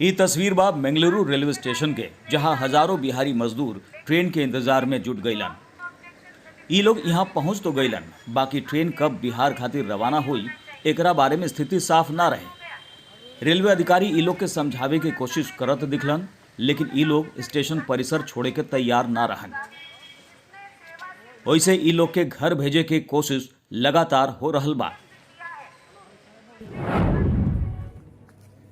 ये तस्वीर बा बेंगलुरु रेलवे स्टेशन के, जहां हजारों बिहारी मजदूर ट्रेन के इंतजार में जुट गईलन। ये लोग यहाँ पहुंच तो गईलन, बाकी ट्रेन कब बिहार खातिर रवाना हुई एकरा बारे में स्थिति साफ ना रहे। रेलवे अधिकारी ई लोग के समझावे के कोशिश करत दिखलन, लेकिन ई लोग स्टेशन परिसर छोड़े के तैयार ना रहन। वैसे ई लोग के घर भेजे के कोशिश लगातार हो रहल बा।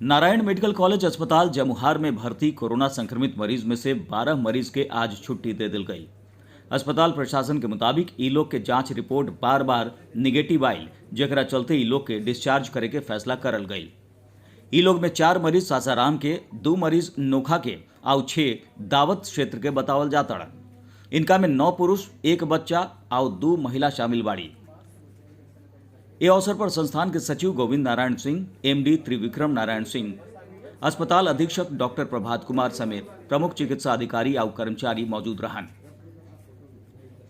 नारायण मेडिकल कॉलेज अस्पताल जमुहार में भर्ती कोरोना संक्रमित मरीज में से 12 मरीज के आज छुट्टी दे दिल गई। अस्पताल प्रशासन के मुताबिक ई लोग के जांच रिपोर्ट बार बार निगेटिव आयल, जेकरा चलते ई लोग के डिस्चार्ज करे के फैसला करल गई। ई लोग में 4 मरीज सासाराम के, 2 मरीज नोखा के और 6 दावत क्षेत्र के बतावल जाता। इनका में 9 पुरुष, 1 बच्चा और 2 महिला शामिल बाड़ी। इस अवसर पर संस्थान के सचिव गोविंद नारायण सिंह, एमडी त्रिविक्रम नारायण सिंह, अस्पताल अधीक्षक डॉक्टर प्रभात कुमार समेत प्रमुख चिकित्सा अधिकारी और कर्मचारी मौजूद रहन।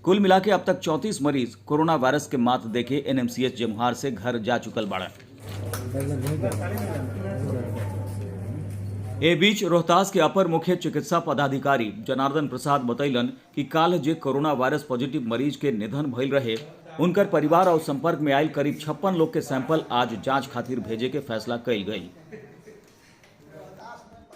कुल मिला के अब तक 34 मरीज कोरोना वायरस के मात देके एनएमसीएच जमुहार से घर जा चुकल बाड़न। ए बीच रोहतास के अपर मुख्य चिकित्सा पदाधिकारी जनार्दन प्रसाद बतैलन कि काल जे कोरोना वायरस पॉजिटिव मरीज के निधन भइल रहे, उनकर परिवार और संपर्क में आयल करीब 56 लोग के सैंपल आज जांच खातिर भेजे के फैसला कइल गई।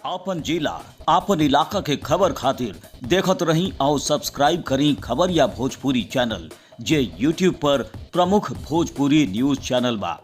आपन जिला आपन इलाका के खबर खातिर देखत रही और सब्सक्राइब करी खबरिया भोजपुरी चैनल, जे यूट्यूब पर प्रमुख भोजपुरी न्यूज चैनल बा।